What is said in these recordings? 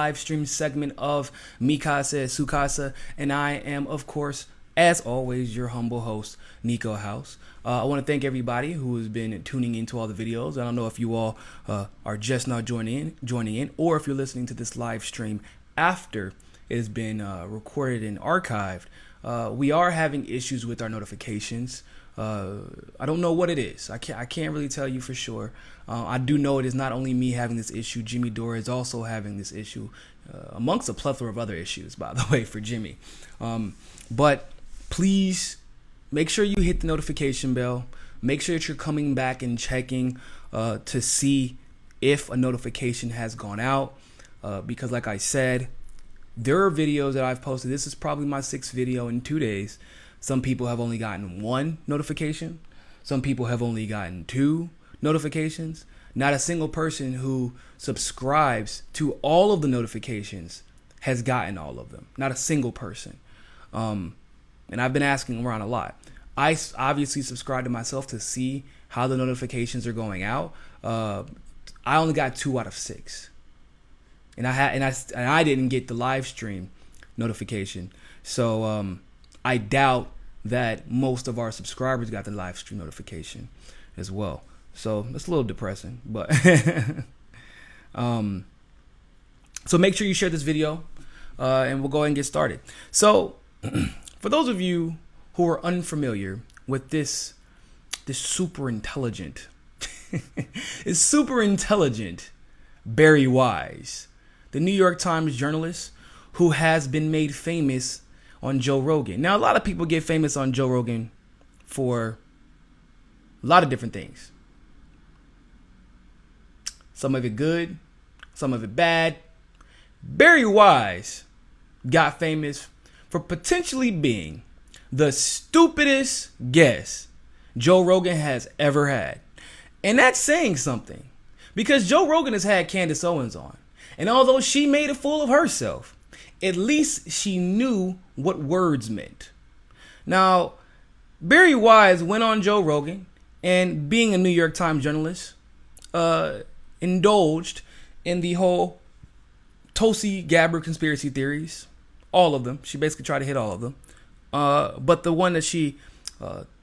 live stream segment of Mikasa Sukasa, and I am, of course, as always, your humble host, Niko House. I want to thank everybody who has been tuning into all the videos. I don't know if you all are just now joining in, or if you're listening to this live stream after it has been recorded and archived. We are having issues with our notifications. I don't know what it is. I can't really tell you for sure. I do know it is not only me having this issue. Jimmy Dore is also having this issue, amongst a plethora of other issues, by the way, for Jimmy. But please make sure you hit the notification bell. Make sure that you're coming back and checking to see if a notification has gone out. Because like I said, there are videos that I've posted. This is probably my 6th video in 2 days. Some people have only gotten 1 notification. Some people have only gotten 2 notifications. Not a single person who subscribes to all of the notifications has gotten all of them. Not a single person. And I've been asking around a lot. I obviously subscribe to myself to see how the notifications are going out. I only got 2 out of 6. And I didn't get the live stream notification. So I doubt that most of our subscribers got the live stream notification as well. So it's a little depressing, but so make sure you share this video, and we'll go ahead and get started. So for those of you who are unfamiliar with this super intelligent, Bari Weiss, the New York Times journalist who has been made famous on Joe Rogan. Now, a lot of people get famous on Joe Rogan for a lot of different things. Some of it good, some of it bad. Bari Weiss got famous for potentially being the stupidest guest Joe Rogan has ever had. And that's saying something, because Joe Rogan has had Candace Owens on. And although she made a fool of herself, at least she knew what words meant. Now, Bari Weiss went on Joe Rogan, and being a New York Times journalist, indulged in the whole Tulsi Gabbard conspiracy theories. All of them. She basically tried to hit all of them. But the one that she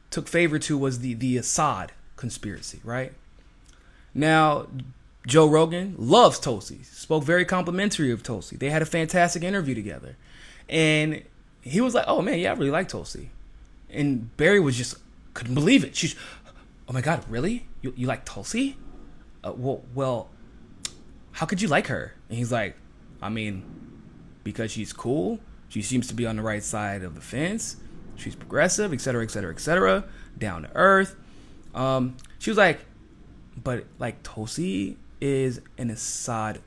took favor to was the Assad conspiracy, right? Now, Joe Rogan loves Tulsi, spoke very complimentary of Tulsi. They had a fantastic interview together. And he was like, oh man, yeah, I really like Tulsi. And Bari was just, couldn't believe it. She's, oh my God, really? You like Tulsi? Well, how could you like her? And he's like, I mean, because she's cool. She seems to be on the right side of the fence. She's progressive, etc., etc., etc., down to earth. She was like, but like Tulsi is an Assad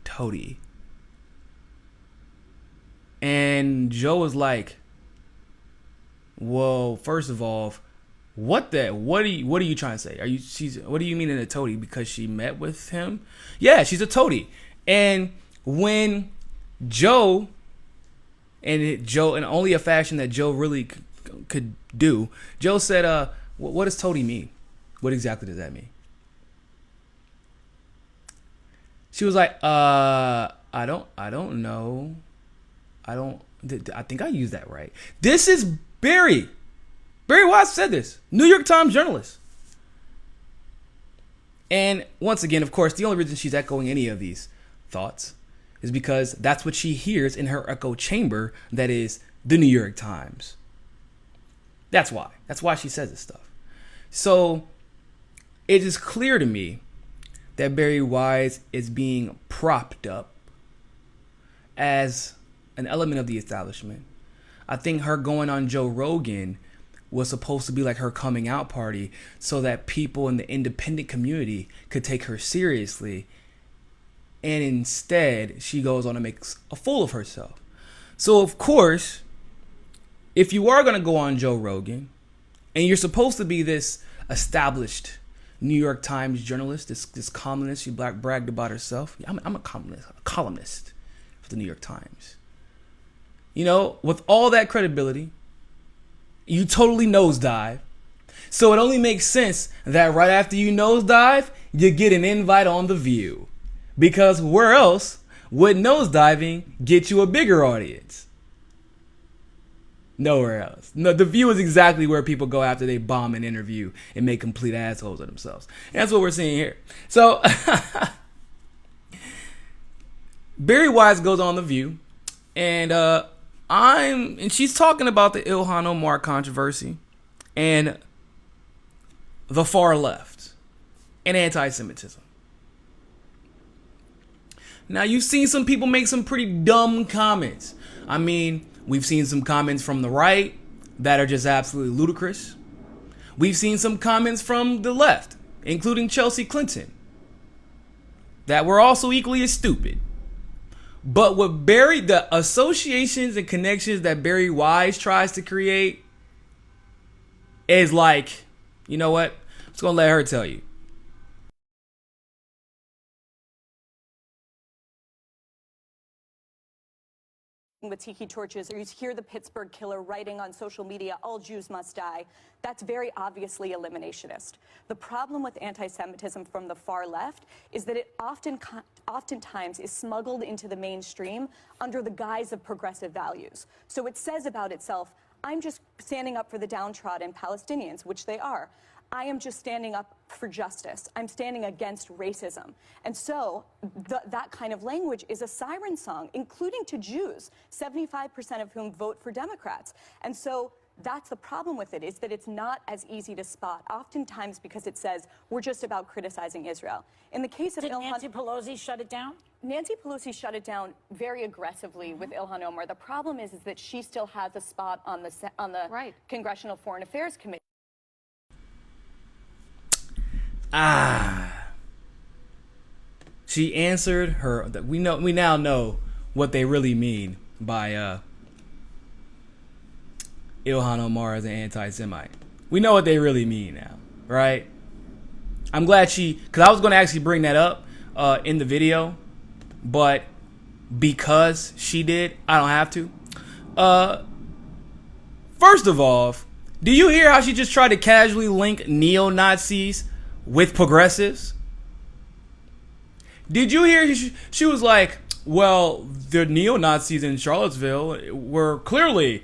toady. And Joe was like, well, first of all, what are you trying to say? What do you mean in a toady? Because she met with him? Yeah, she's a toady. And when Joe, in only a fashion that Joe really could do, Joe said, what does toady mean? What exactly does that mean? She was like, I don't know. I think I used that right. This is Bari Weiss said this. New York Times journalist. And once again, of course, the only reason she's echoing any of these thoughts is because that's what she hears in her echo chamber, that is the New York Times. That's why. That's why she says this stuff. So it is clear to me that Bari Weiss is being propped up as an element of the establishment. I think her going on Joe Rogan was supposed to be like her coming out party, so that people in the independent community could take her seriously. And instead, she goes on and makes a fool of herself. So, of course, if you are going to go on Joe Rogan, and you're supposed to be this established New York Times journalist, this columnist, she bragged about herself. I'm a columnist for the New York Times. You know, with all that credibility, you totally nosedive. So it only makes sense that right after you nosedive, you get an invite on The View. Because where else Would nosediving get you a bigger audience? Nowhere else. No, The View is exactly where people go after they bomb an interview and make complete assholes of themselves. And that's what we're seeing here. So Bari Weiss goes on The View, and she's talking about the Ilhan Omar controversy and the far left and anti-Semitism. Now, you've seen some people make some pretty dumb comments. I mean, we've seen some comments from the right that are just absolutely ludicrous. We've seen some comments from the left, including Chelsea Clinton, that were also equally as stupid. But what the associations and connections that Bari Weiss tries to create is like, you know what? I'm just going to let her tell you. With tiki torches, or you hear the Pittsburgh killer writing on social media, all Jews must die. That's very obviously eliminationist. The problem with anti-Semitism from the far left is that it oftentimes is smuggled into the mainstream under the guise of progressive values. So it says about itself, I'm just standing up for the downtrodden Palestinians, which they are. I am just standing up for justice. I'm standing against racism. And so that kind of language is a siren song, including to Jews, 75% of whom vote for Democrats. And so that's the problem with it, is that it's not as easy to spot, oftentimes because it says, we're just about criticizing Israel. In the case of Ilhan... Nancy Pelosi shut it down? Nancy Pelosi shut it down very aggressively with Ilhan Omar. The problem is that she still has a spot on the right. Congressional Foreign Affairs Committee. She answered her. We now know what they really mean by Ilhan Omar as an anti-Semite. We know what they really mean now, right? I'm glad because I was going to actually bring that up in the video, but because she did, I don't have to. First of all, do you hear how she just tried to casually link neo-Nazis with progressives? Did you hear she was like, well, the neo-Nazis in Charlottesville were clearly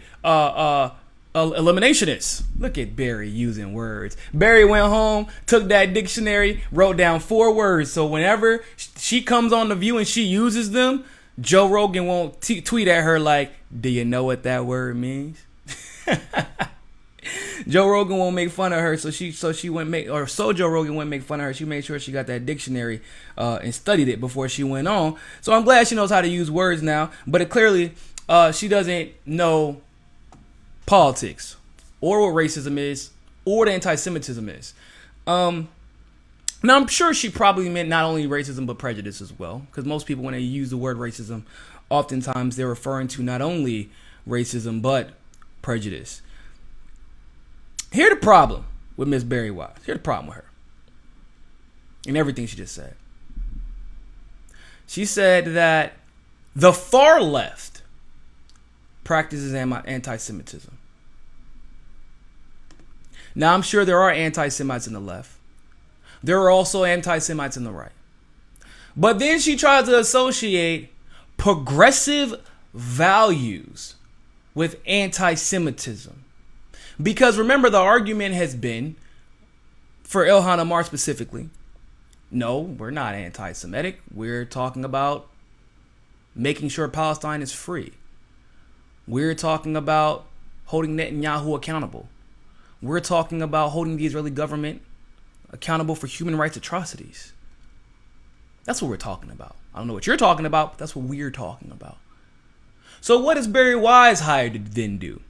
eliminationists. Look at Bari using words. Bari went home, took that dictionary, wrote down 4 words. So whenever she comes on The View and she uses them, Joe Rogan won't tweet at her like, do you know what that word means? Joe Rogan won't make fun of her, so Joe Rogan wouldn't make fun of her. She made sure she got that dictionary and studied it before she went on. So I'm glad she knows how to use words now, but clearly she doesn't know politics or what racism is or what anti-Semitism is. Now I'm sure she probably meant not only racism but prejudice as well, because most people, when they use the word racism, oftentimes they're referring to not only racism but prejudice. Here's the problem with Miss Bari Weiss. Here's the problem with her and everything she just said. She said that the far left practices anti-Semitism. Now, I'm sure there are anti-Semites in the left. There are also anti-Semites in the right. But then she tries to associate progressive values with anti-Semitism. Because remember, the argument has been, for Ilhan Omar specifically, no, we're not anti-Semitic. We're talking about making sure Palestine is free. We're talking about holding Netanyahu accountable. We're talking about holding the Israeli government accountable for human rights atrocities. That's what we're talking about. I don't know what you're talking about, but that's what we're talking about. So what is Bari Weiss hired to then do?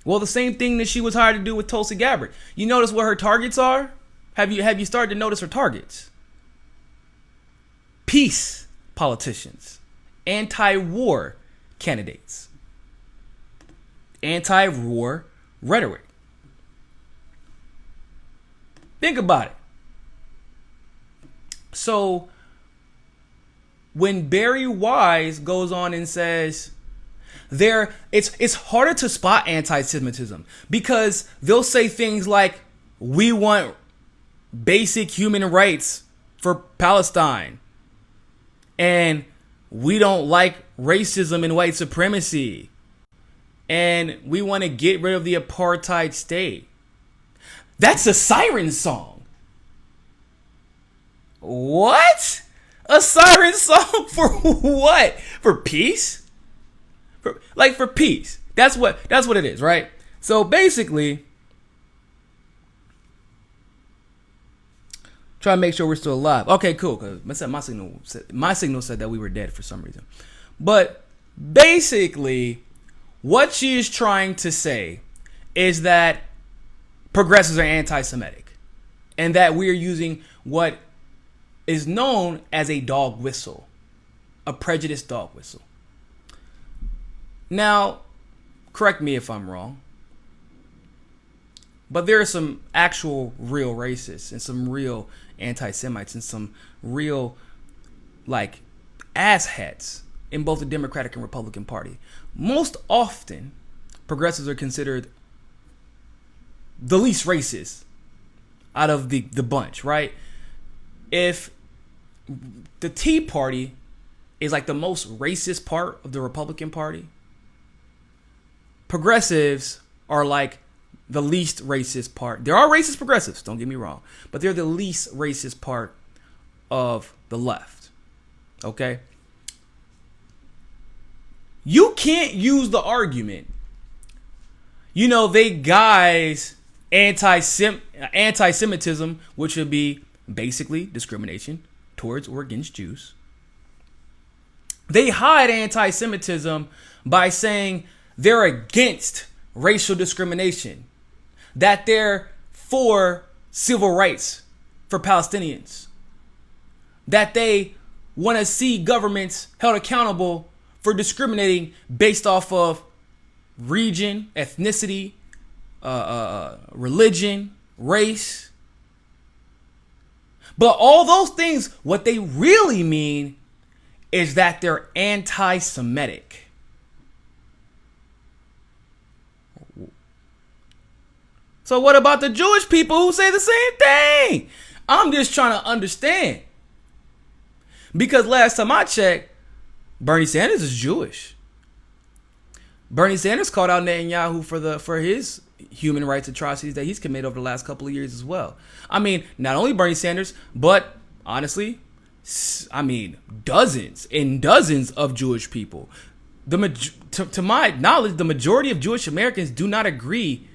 Well, the same thing that she was hired to do with Tulsi Gabbard. You notice what her targets are? Have you started to notice her targets? Peace politicians, anti-war candidates, anti-war rhetoric. Think about it. So when Bari Weiss goes on and says it's harder to spot anti-Semitism because they'll say things like, we want basic human rights for Palestine, and we don't like racism and white supremacy. And we want to get rid of the apartheid state. That's a siren song. What? A siren song for what? For peace? For peace. That's what it is, right? So basically, try to make sure we're still alive. Okay, cool. Cause my signal said that we were dead for some reason. But basically, what she is trying to say is that progressives are anti-Semitic, and that we are using what is known as a dog whistle, a prejudiced dog whistle. Now, correct me if I'm wrong, but there are some actual real racists and some real anti-Semites and some real asshats in both the Democratic and Republican Party. Most often, progressives are considered the least racist out of the bunch, right? If the Tea Party is the most racist part of the Republican Party, progressives are the least racist part. There are racist progressives, don't get me wrong, but they're the least racist part of the left. Okay? You can't use the argument, they guise anti-Semitism, which would be basically discrimination towards or against Jews. They hide anti-Semitism by saying they're against racial discrimination, that they're for civil rights for Palestinians, that they want to see governments held accountable for discriminating based off of region, ethnicity, religion, race. But all those things, what they really mean is that they're anti-Semitic. So what about the Jewish people who say the same thing? I'm just trying to understand. Because last time I checked, Bernie Sanders is Jewish. Bernie Sanders called out Netanyahu for his human rights atrocities that he's committed over the last couple of years as well. I mean, not only Bernie Sanders, but honestly, dozens and dozens of Jewish people. To my knowledge, the majority of Jewish Americans do not agree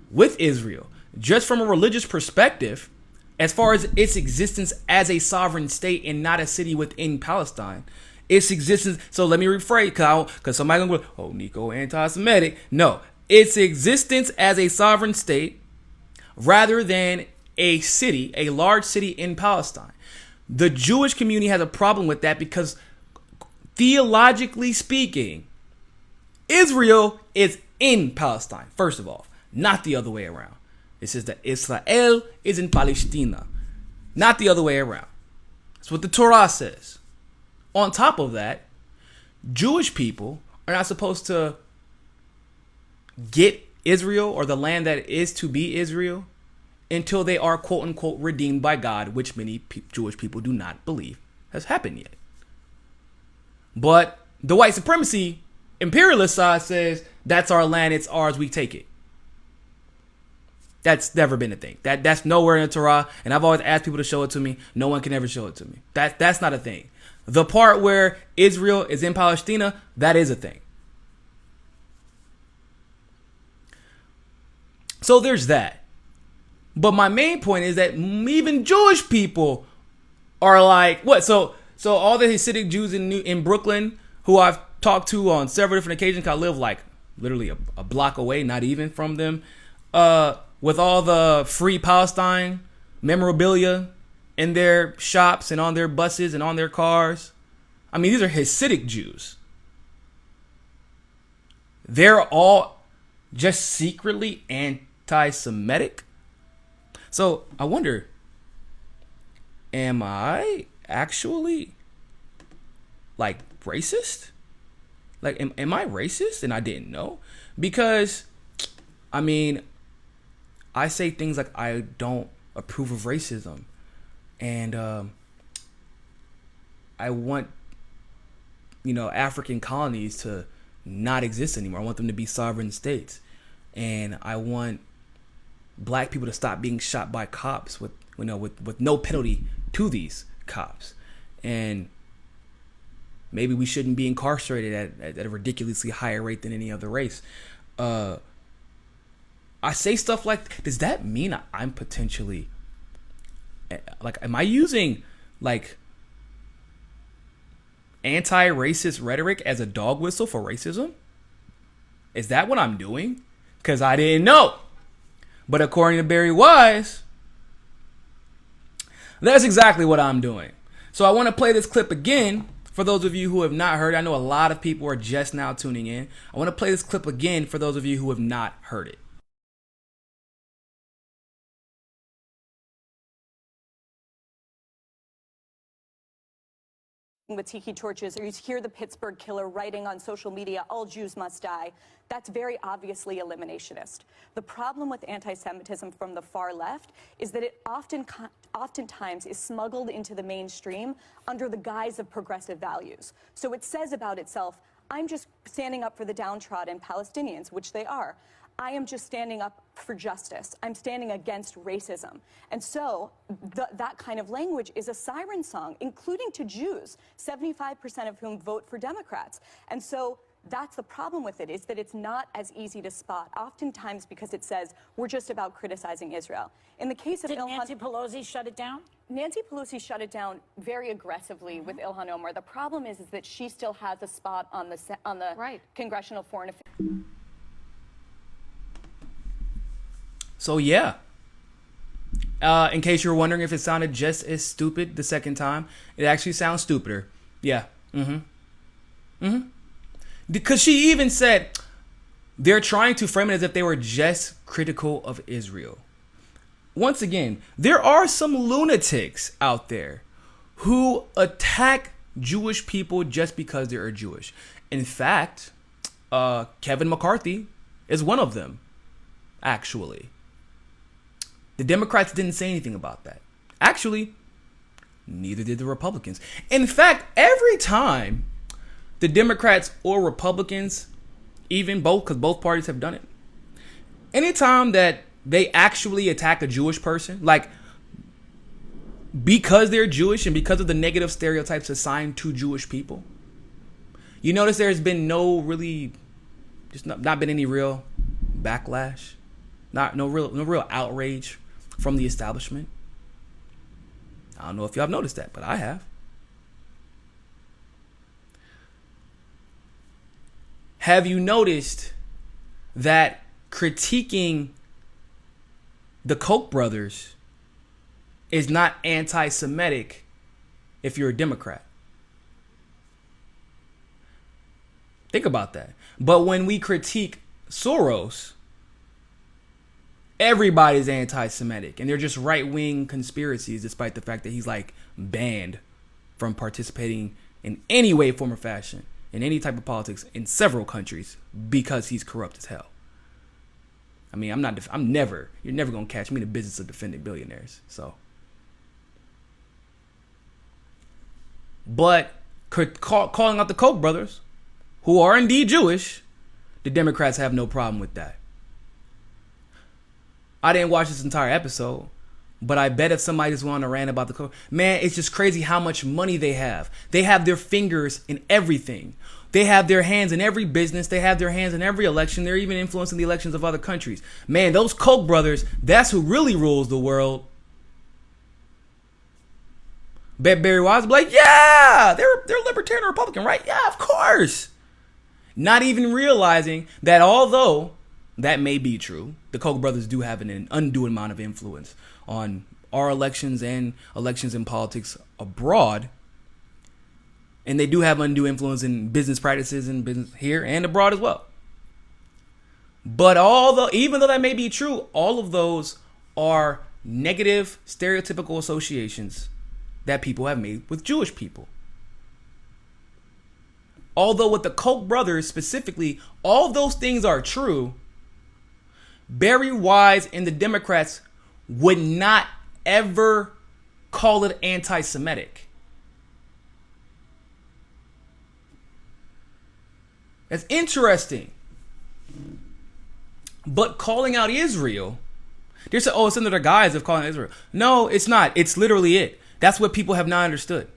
with Israel, just from a religious perspective, as far as its existence as a sovereign state and not a city within Palestine. Its existence, so let me rephrase, because somebody gonna go, oh, Niko, anti-Semitic. No, its existence as a sovereign state rather than a city, a large city in Palestine. The Jewish community has a problem with that because theologically speaking, Israel is in Palestine, first of all, not the other way around. It says that Israel is in Palestina, not the other way around. That's what the Torah says. On top of that, Jewish people are not supposed to get Israel or the land that is to be Israel until they are quote unquote redeemed by God, which many Jewish people do not believe has happened yet. But the white supremacy imperialist side says that's our land, it's ours, we take it. That's never been a thing. That's nowhere in the Torah, and I've always asked people to show it to me. No one can ever show it to me. That's not a thing. The part where Israel is in Palestina, that is a thing. So there's that. But my main point is that even Jewish people are like, what? So all the Hasidic Jews in Brooklyn who I've talked to on several different occasions, I live literally a block away, not even from them, with all the free Palestine memorabilia in their shops and on their buses and on their cars. I mean, these are Hasidic Jews. They're all just secretly anti-Semitic. So I wonder, am I actually racist? Am I racist and I didn't know? Because, I say things like I don't approve of racism. And I want African colonies to not exist anymore. I want them to be sovereign states. And I want black people to stop being shot by cops with no penalty to these cops. And maybe we shouldn't be incarcerated at a ridiculously higher rate than any other race. I say stuff like, does that mean I'm potentially, like, am I using like anti-racist rhetoric as a dog whistle for racism? Is that what I'm doing? Because I didn't know. But according to Bari Weiss, that's exactly what I'm doing. So I want to play this clip again for those of you who have not heard it. I know a lot of people are just now tuning in. I want to play this clip again for those of you who have not heard it. With tiki torches, or you hear the Pittsburgh killer writing on social media, all Jews must die. That's very obviously eliminationist. The problem with anti-Semitism from the far left is that it oftentimes is smuggled into the mainstream under the guise of progressive values. So it says about itself, I'm just standing up for the downtrodden Palestinians, which they are. I am just standing up for justice. I'm standing against racism. And so that kind of language is a siren song, including to Jews, 75% of whom vote for Democrats. And so that's the problem with it, is that it's not as easy to spot, oftentimes because it says we're just about criticizing Israel. In the case of Nancy Pelosi shut it down? Nancy Pelosi shut it down very aggressively with Ilhan Omar. The problem is that she still has a spot on the right. Congressional Foreign Affairs. So yeah, in case you're wondering if it sounded just as stupid the second time, it actually sounds stupider. Yeah. Because she even said they're trying to frame it as if they were just critical of Israel. Once again, there are some lunatics out there who attack Jewish people just because they are Jewish. In fact, Kevin McCarthy is one of them, actually. The Democrats didn't say anything about that. Actually, neither did the Republicans. In fact, every time the Democrats or Republicans, even both, because both parties have done it, anytime that they actually attack a Jewish person, like because they're Jewish and because of the negative stereotypes assigned to Jewish people, you notice there's been no been any real backlash, no real outrage from the establishment. I don't know if y'all have noticed that, but I have. Have you noticed that critiquing the Koch brothers is not anti-Semitic if you're a Democrat? Think about that. But when we critique Soros, everybody's anti-Semitic, and they're just right-wing conspiracies, despite the fact that he's like banned from participating in any way, form, or fashion in any type of politics in several countries because he's corrupt as hell. I mean, you're never gonna catch me in the business of defending billionaires. So, but calling out the Koch brothers, who are indeed Jewish, the Democrats have no problem with that. I didn't watch this entire episode, but I bet if somebody just wanted to rant about the Koch, man, it's just crazy how much money they have. They have their fingers in everything. They have their hands in every business. They have their hands in every election. They're even influencing the elections of other countries. Man, those Koch brothers, that's who really rules the world. Bet Bari Weiss be like, yeah, they're libertarian or Republican, right? Yeah, of course. Not even realizing that although that may be true, the Koch brothers do have an undue amount of influence on our elections and elections in politics abroad. And they do have undue influence in business practices and business here and abroad as well. But even though that may be true, all of those are negative, stereotypical associations that people have made with Jewish people. Although with the Koch brothers specifically, all those things are true, Bari Weiss and the Democrats would not ever call it anti-Semitic. That's interesting. But calling out Israel, they're saying, oh, it's under the guise of calling out Israel. No, it's not. It's literally it. That's what people have not understood.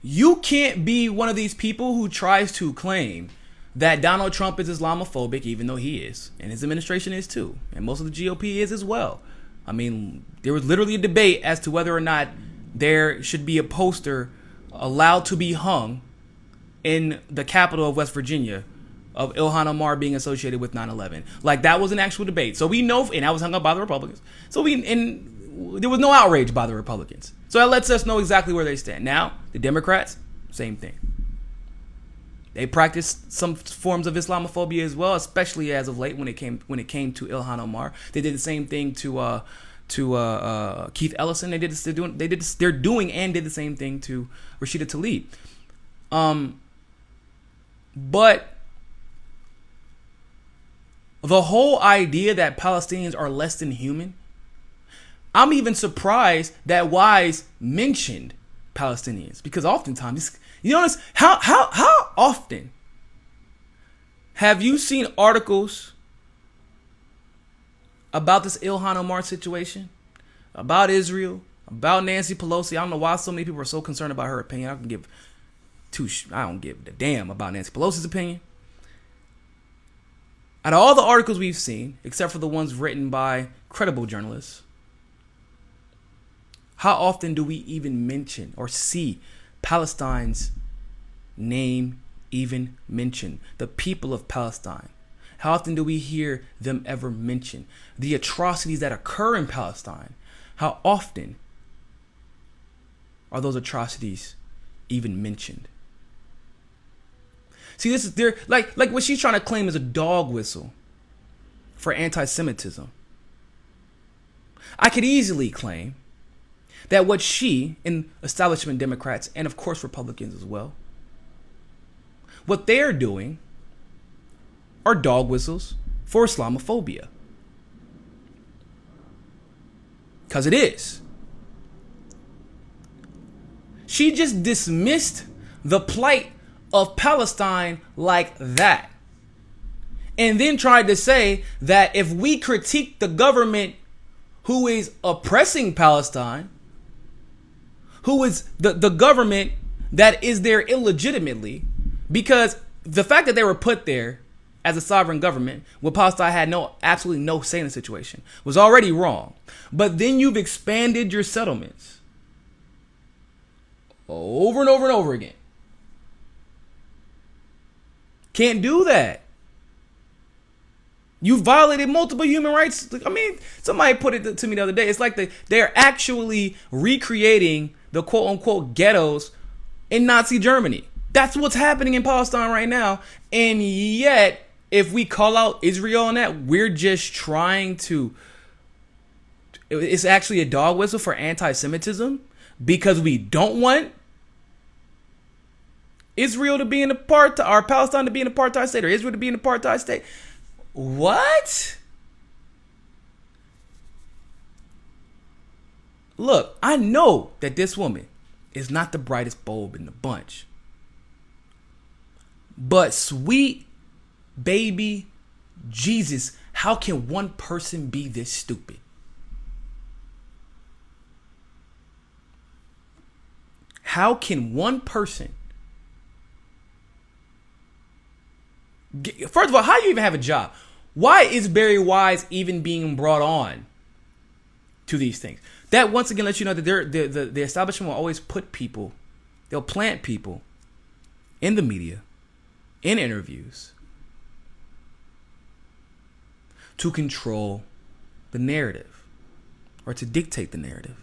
You can't be one of these people who tries to claim that Donald Trump is Islamophobic, even though he is, and his administration is too, and most of the GOP is as well. I mean, there was literally a debate as to whether or not there should be a poster allowed to be hung in the capital of West Virginia of Ilhan Omar being associated with 9/11. Like, that was an actual debate. So we know, and that was hung up by the Republicans. And there was no outrage by the Republicans. So that lets us know exactly where they stand. Now, the Democrats, same thing. They practiced some forms of Islamophobia as well, especially as of late when it came to Ilhan Omar. They did the same thing to Keith Ellison. They're doing and did the same thing to Rashida Tlaib. But the whole idea that Palestinians are less than human, I'm even surprised that Weiss mentioned Palestinians, because oftentimes, you notice how often have you seen articles about this Ilhan Omar situation, about Israel, about Nancy Pelosi? I don't know why so many people are so concerned about her opinion. I don't give a damn about Nancy Pelosi's opinion. Out of all the articles we've seen, except for the ones written by credible journalists, how often do we even mention or see Palestine's name even mentioned? The people of Palestine. How often do we hear them ever mentioned? The atrocities that occur in Palestine. How often are those atrocities even mentioned? See, this is there, like what she's trying to claim is a dog whistle for anti-Semitism. I could easily claim that what she and establishment Democrats, and of course Republicans as well, what they're doing are dog whistles for Islamophobia. Because it is. She just dismissed the plight of Palestine like that, and then tried to say that if we critique the government who is oppressing Palestine, who is the government that is there illegitimately, because the fact that they were put there as a sovereign government when Palestine had absolutely no say in the situation was already wrong. But then you've expanded your settlements over and over and over again. Can't do that. You violated multiple human rights. I mean, somebody put it to me the other day. It's like they're actually recreating the quote unquote ghettos in Nazi Germany. That's what's happening in Palestine right now. And yet, if we call out Israel on that, we're just trying to, it's actually a dog whistle for anti-Semitism because we don't want Israel to be an apartheid, or Palestine to be an apartheid state, or Israel to be an apartheid state. What? Look, I know that this woman is not the brightest bulb in the bunch. But sweet baby Jesus, how can one person be this stupid? How can one person... First of all, how do you even have a job? Why is Bari Weiss even being brought on to these things? That once again lets you know that the establishment will always put people, they'll plant people in the media, in interviews, to control the narrative or to dictate the narrative.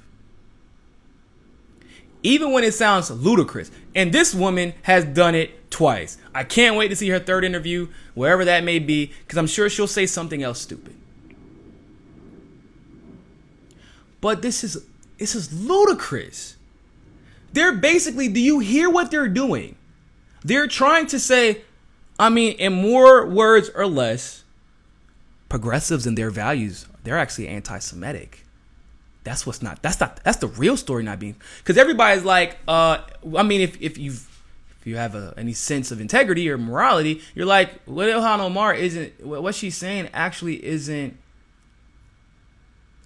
Even when it sounds ludicrous. And this woman has done it twice. I can't wait to see her third interview, wherever that may be, because I'm sure she'll say something else stupid. But this is ludicrous. They're basically, do you hear what they're doing? They're trying to say, I mean, in more words or less, progressives and their values, they're actually anti-Semitic. That's the real story not being, because everybody's like, I mean, if if you have any sense of integrity or morality, you're like, what Ilhan Omar what she's saying actually isn't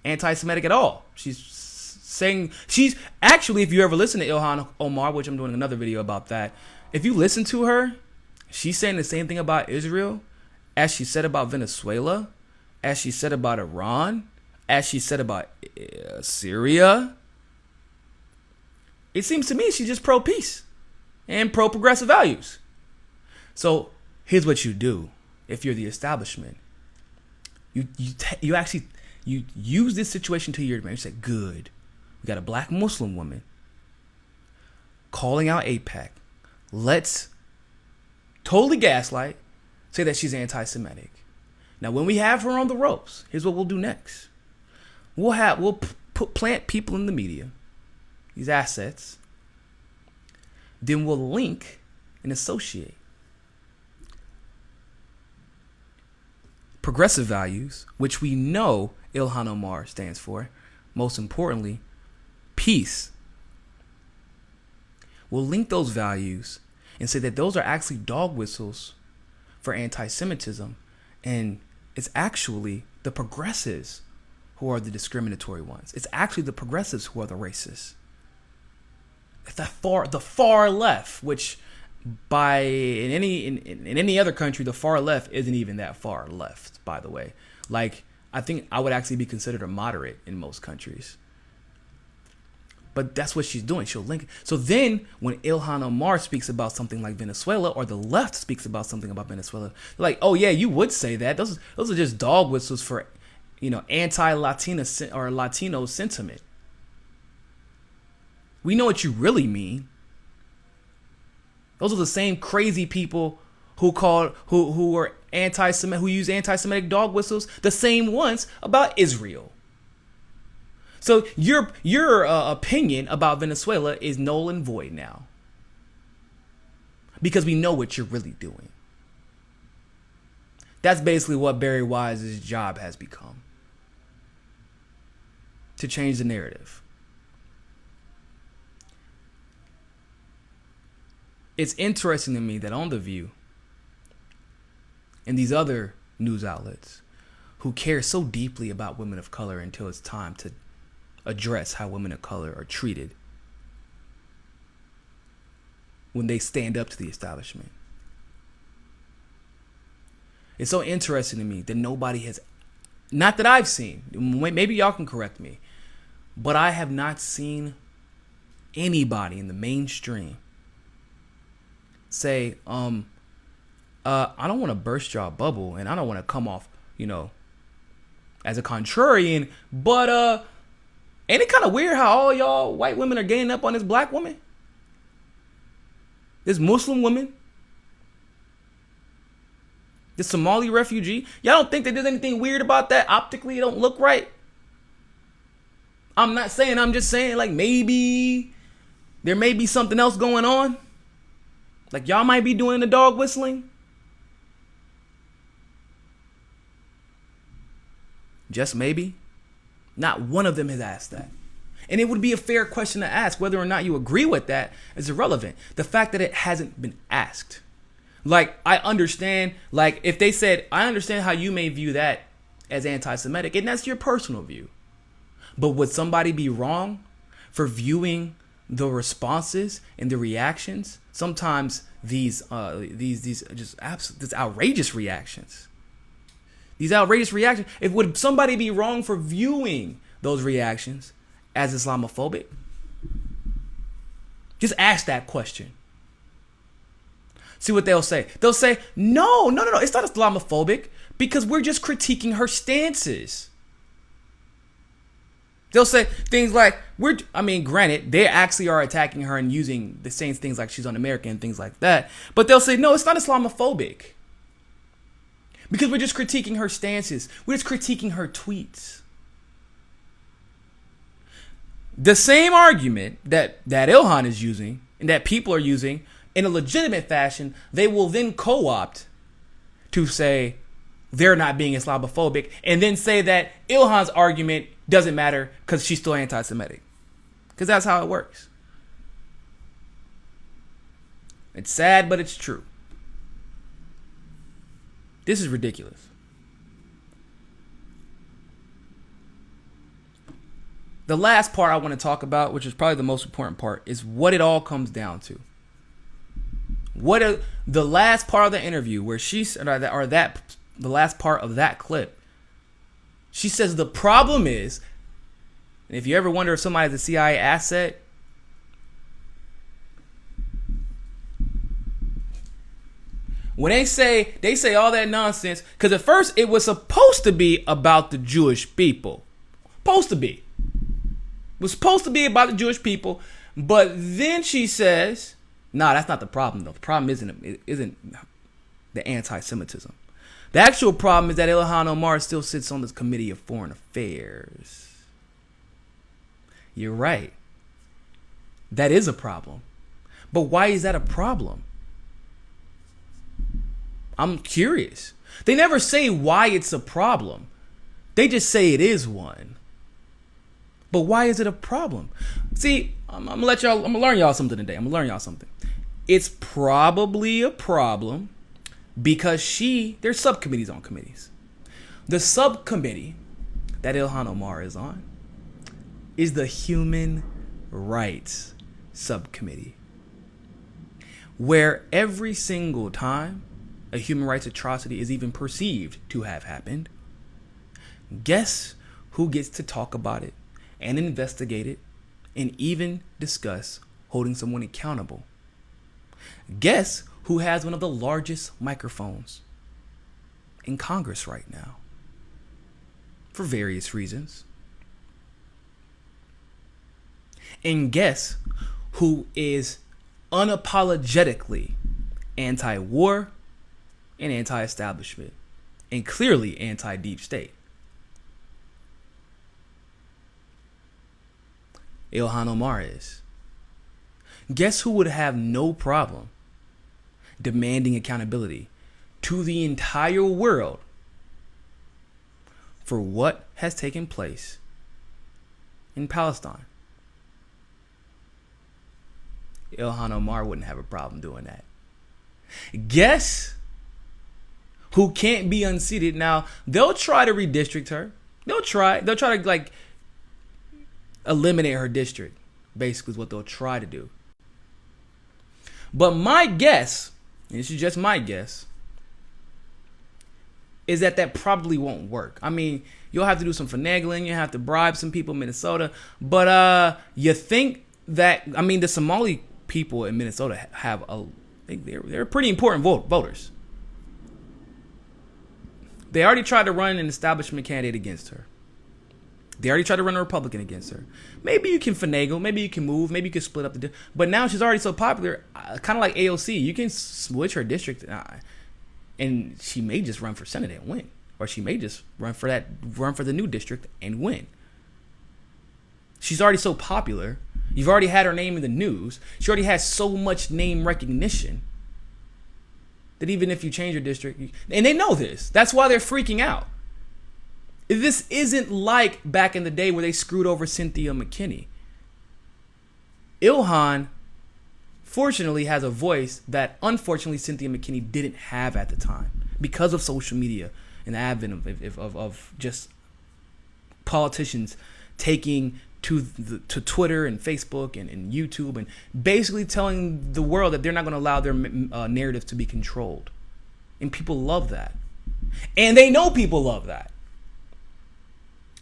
anti-Semitic at all. She's actually, if you ever listen to Ilhan Omar, which I'm doing another video about that, if you listen to her, she's saying the same thing about Israel as she said about Venezuela, as she said about Iran, as she said about Syria. It seems to me she's just pro-peace and pro-progressive values. So here's what you do if you're the establishment. You use this situation to your advantage. You say, good. We got a black Muslim woman calling out AIPAC. Let's totally gaslight, say that she's anti-Semitic. Now, when we have her on the ropes, here's what we'll do next. We'll plant people in the media, these assets. Then we'll link and associate progressive values, which we know Ilhan Omar stands for. Most importantly, peace. We'll link those values and say that those are actually dog whistles for anti-Semitism, and it's actually the progressives who are the discriminatory ones. It's actually the progressives who are the racists. The far left, which in any other country, the far left isn't even that far left, by the way. Like, I think I would actually be considered a moderate in most countries. But that's what she's doing. She'll link. So then when Ilhan Omar speaks about something like Venezuela, or the left speaks about something about Venezuela, they're like, oh yeah, you would say that. Those are just dog whistles for, anti-Latina or Latino sentiment. We know what you really mean. Those are the same crazy people who were anti-Semitic, who use anti-Semitic dog whistles, the same ones about Israel. So your opinion about Venezuela is null and void now, because we know what you're really doing. That's basically what Bari Weiss's job has become, to change the narrative. It's interesting to me that on The View and these other news outlets who care so deeply about women of color until it's time to address how women of color are treated when they stand up to the establishment. It's so interesting to me that nobody has, not that I've seen, maybe y'all can correct me, but I have not seen anybody in the mainstream say, I don't want to burst y'all bubble, and I don't want to come off, as a contrarian, but ain't it kind of weird how all y'all white women are ganging up on this black woman? This Muslim woman? This Somali refugee? Y'all don't think that there's anything weird about that? Optically, it don't look right? I'm just saying, like, maybe there may be something else going on. Like, y'all might be doing the dog whistling. Just maybe. Not one of them has asked that. And it would be a fair question to ask. Whether or not you agree with that is irrelevant. The fact that it hasn't been asked. Like, I understand, like, if they said, I understand how you may view that as anti-Semitic, and that's your personal view. But would somebody be wrong for viewing the responses and the reactions? Sometimes these outrageous reactions. These outrageous reactions. Would somebody be wrong for viewing those reactions as Islamophobic? Just ask that question. See what they'll say. They'll say, no, it's not Islamophobic because we're just critiquing her stances. They'll say things like, granted, they actually are attacking her and using the same things like she's un-American and things like that. But they'll say, no, it's not Islamophobic. Because we're just critiquing her stances. We're just critiquing her tweets. The same argument that Ilhan is using and that people are using in a legitimate fashion, they will then co-opt to say they're not being Islamophobic and then say that Ilhan's argument doesn't matter because she's still anti-Semitic. Because that's how it works. It's sad, but it's true. This is ridiculous. The last part I want to talk about, which is probably the most important part, is what it all comes down to. The last part of the interview where the last part of that clip, she says the problem is, and if you ever wonder if somebody's a CIA asset, when they say all that nonsense, because at first it was supposed to be about the Jewish people. It was supposed to be about the Jewish people, but then she says, nah, that's not the problem though. The problem isn't the anti-Semitism. The actual problem is that Ilhan Omar still sits on this Committee of Foreign Affairs. You're right. That is a problem. But why is that a problem? I'm curious. They never say why it's a problem. They just say it is one. But why is it a problem? See, I'm gonna learn y'all something today. It's probably a problem because there's subcommittees on committees. The subcommittee that Ilhan Omar is on is the Human Rights Subcommittee, where every single time a human rights atrocity is even perceived to have happened, guess who gets to talk about it and investigate it and even discuss holding someone accountable? Guess who has one of the largest microphones in Congress right now? For various reasons. And guess who is unapologetically anti-war and anti-establishment and clearly anti-deep state? Ilhan Omar is. Guess who would have no problem demanding accountability to the entire world for what has taken place in Palestine? Ilhan Omar wouldn't have a problem doing that. Guess who can't be unseated? Now, they'll try to redistrict her. They'll try to eliminate her district, basically is what they'll try to do. But my guess, and this is just my guess, is that probably won't work. I mean, you'll have to do some finagling, you have to bribe some people in Minnesota, but you think that, I mean, the Somali people in Minnesota they're pretty important voters. They already tried to run an establishment candidate against her. They already tried to run a Republican against her. Maybe you can finagle. Maybe you can move. Maybe you can split up the district. But now she's already so popular, kind of like AOC. You can switch her district, and she may just run for Senate and win, or she may just run for the new district and win. She's already so popular. You've already had her name in the news. She already has so much name recognition that even if you change your district, and they know this, that's why they're freaking out. This isn't like back in the day where they screwed over Cynthia McKinney. Ilhan, fortunately, has a voice that, unfortunately, Cynthia McKinney didn't have at the time because of social media and the advent of just politicians taking to Twitter and Facebook and YouTube and basically telling the world that they're not going to allow their narrative to be controlled. And people love that. And they know people love that.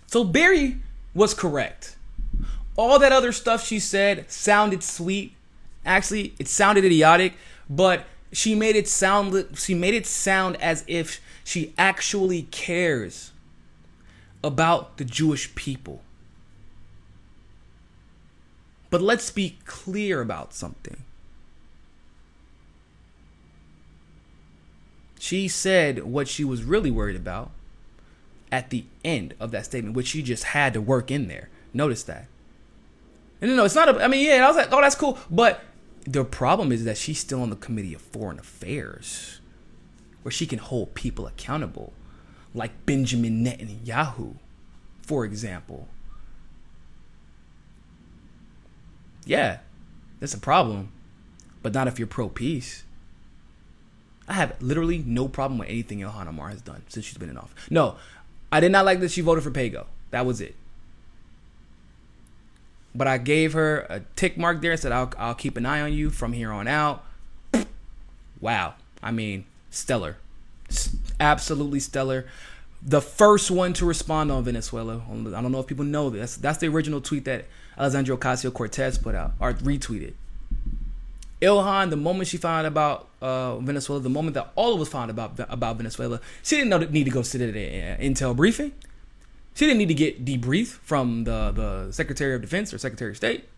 So Bari was correct. All that other stuff she said sounded sweet. Actually, it sounded idiotic, but she made it sound as if she actually cares about the Jewish people. But let's be clear about something. She said what she was really worried about at the end of that statement, which she just had to work in there. Notice that. And no, it's not I was like, oh, that's cool. But the problem is that she's still on the Committee of Foreign Affairs, where she can hold people accountable, like Benjamin Netanyahu, for example. Yeah, that's a problem. but not if you're pro-peace. I have literally no problem with anything Ilhan Omar has done since she's been in office. No, I did not like that she voted for Pago. That was it. But I gave her a tick mark there and said, I'll keep an eye on you from here on out. Wow. I mean, stellar. Absolutely stellar. The first one to respond on Venezuela. I don't know if people know this. That's the original tweet that Alexandria Ocasio-Cortez put out or retweeted. Ilhan, the moment she found out about Venezuela, the moment that all of us found about Venezuela, she didn't need to go sit at an intel briefing. She didn't need to get debriefed from the Secretary of Defense or Secretary of State.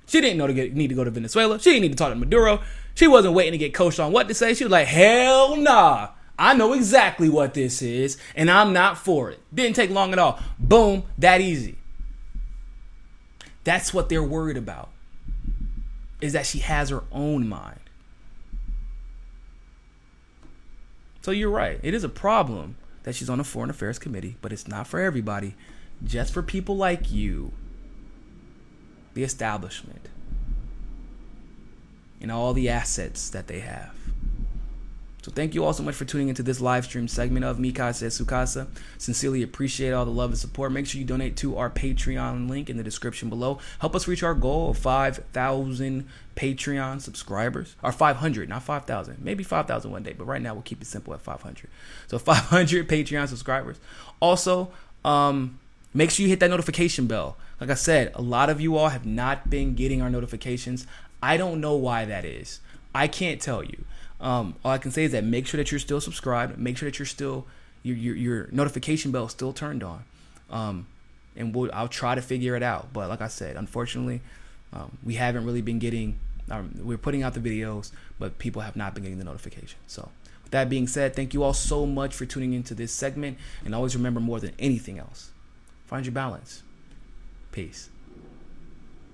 She didn't need to go to Venezuela. She didn't need to talk to Maduro. She wasn't waiting to get coached on what to say. She was like, hell nah. I know exactly what this is, and I'm not for it. Didn't take long at all. Boom, that easy. That's what they're worried about, is that she has her own mind. So you're right. It is a problem that she's on a Foreign Affairs Committee, but it's not for everybody. Just for people like you, the establishment, and all the assets that they have. So thank you all so much for tuning into this live stream segment of Mikasa Sukasa. Sincerely appreciate all the love and support. Make sure you donate to our Patreon link in the description below. Help us reach our goal of 5,000 Patreon subscribers. Or 500, not 5,000. Maybe 5,000 one day, but right now we'll keep it simple at 500. So 500 Patreon subscribers. Also, make sure you hit that notification bell. Like I said, a lot of you all have not been getting our notifications. I don't know why that is. I can't tell you. All I can say is that make sure that you're still subscribed. Make sure that you're still your notification bell is still turned on. And I'll try to figure it out. But like I said, unfortunately, we haven't really been getting. We're putting out the videos, but people have not been getting the notification. So with that being said, thank you all so much for tuning into this segment. And always remember, more than anything else, find your balance. Peace.